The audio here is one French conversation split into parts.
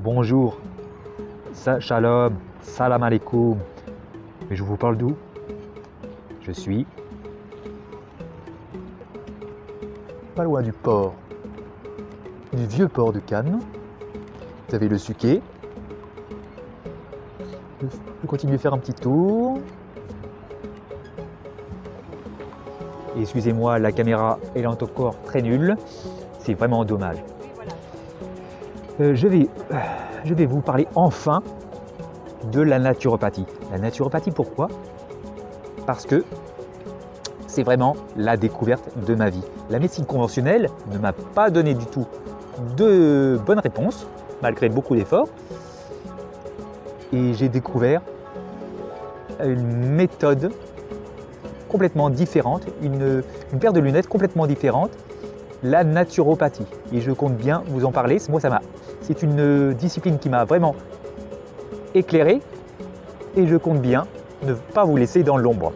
Bonjour, shalom, salam alaikum. Mais je vous parle d'où? Je suis pas loin du port, du vieux port de Cannes. Vous avez le Suquet. Je continue à faire un petit tour. Et excusez-moi, la caméra est encore très nulle. C'est vraiment dommage. Je vais vous parler enfin de la naturopathie. La naturopathie, pourquoi? Parce que c'est vraiment la découverte de ma vie. La médecine conventionnelle ne m'a pas donné du tout de bonnes réponses, malgré beaucoup d'efforts. Et j'ai découvert une méthode complètement différente, une paire de lunettes complètement différente, la naturopathie. Et je compte bien vous en parler. Moi, c'est une discipline qui m'a vraiment éclairé et je compte bien ne pas vous laisser dans l'ombre.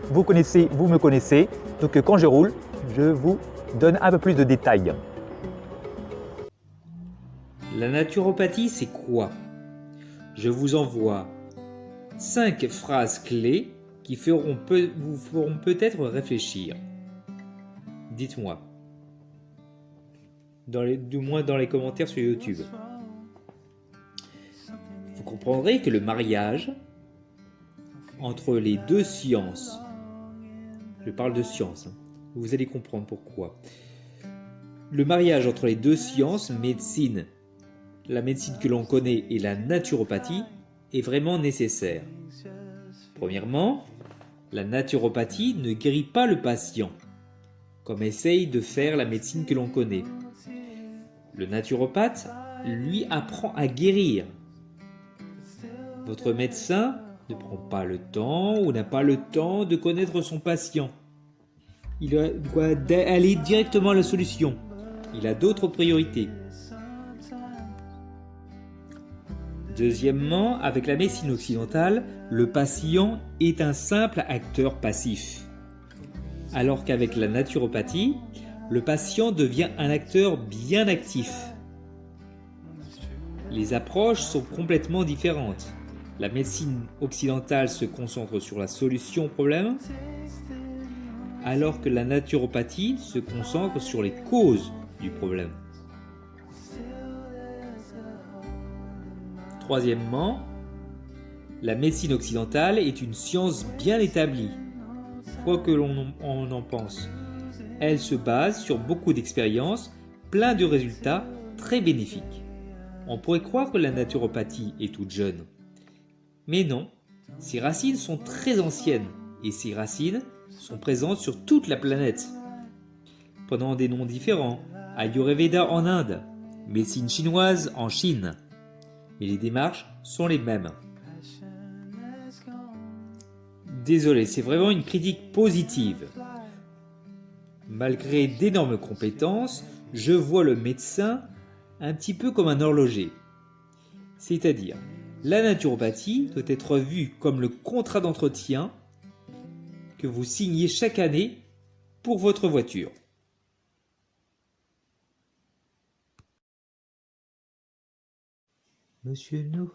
Vous me connaissez, donc quand je roule, je vous donne un peu plus de détails. La naturopathie, c'est quoi? Je vous envoie 5 phrases clés qui vous feront peut-être réfléchir. Dites-moi, du moins dans les commentaires sur YouTube. Vous comprendrez que le mariage entre les deux sciences, je parle de science, vous allez comprendre pourquoi. Le mariage entre les deux sciences, la médecine que l'on connaît et la naturopathie, est vraiment nécessaire. Premièrement, la naturopathie ne guérit pas le patient, comme essaye de faire la médecine que l'on connaît. Le naturopathe, lui, apprend à guérir. Votre médecin ne prend pas le temps ou n'a pas le temps de connaître son patient. Il doit aller directement à la solution. Il a d'autres priorités. Deuxièmement, avec la médecine occidentale, le patient est un simple acteur passif. Alors qu'avec la naturopathie, le patient devient un acteur bien actif. Les approches sont complètement différentes. La médecine occidentale se concentre sur la solution au problème, alors que la naturopathie se concentre sur les causes du problème. Troisièmement, la médecine occidentale est une science bien établie. Quoi que l'on en pense, elle se base sur beaucoup d'expériences, plein de résultats très bénéfiques. On pourrait croire que la naturopathie est toute jeune. Mais non, ses racines sont très anciennes et ses racines sont présentes sur toute la planète. Prenant des noms différents, Ayurveda en Inde, médecine chinoise en Chine. Mais les démarches sont les mêmes. Désolé, c'est vraiment une critique positive. Malgré d'énormes compétences, je vois le médecin un petit peu comme un horloger. C'est-à-dire, la naturopathie doit être vue comme le contrat d'entretien que vous signez chaque année pour votre voiture. Monsieur nous,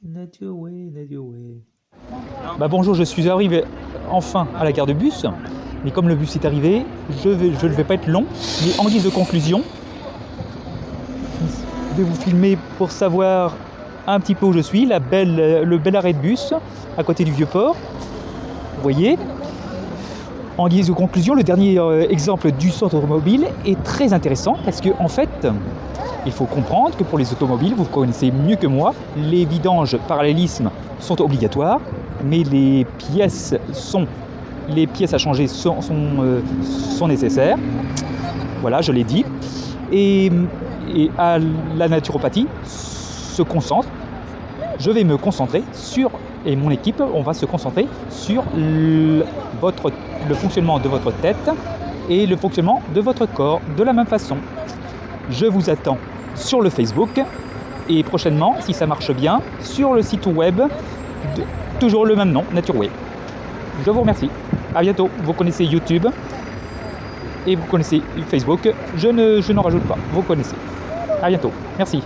Naturway. Bonjour, je suis arrivé enfin à la gare de bus. Mais comme le bus est arrivé, je ne vais pas être long. Mais en guise de conclusion, je vais vous filmer pour savoir un petit peu où je suis. Le bel arrêt de bus à côté du vieux port. Vous voyez. En guise de conclusion, le dernier exemple du centre automobile est très intéressant parce que en fait, il faut comprendre que pour les automobiles, vous connaissez mieux que moi, les vidanges parallélisme sont obligatoires, mais les pièces à changer sont nécessaires. Voilà, je l'ai dit. Et à la naturopathie je vais me concentrer sur, et mon équipe, on va se concentrer sur le fonctionnement de votre tête et le fonctionnement de votre corps de la même façon. Je vous attends sur le Facebook et prochainement, si ça marche bien, sur le site web, toujours le même nom, Naturway. Je vous remercie. À bientôt. Vous connaissez YouTube. Et vous connaissez Facebook, je n'en rajoute pas, vous connaissez. À bientôt, merci.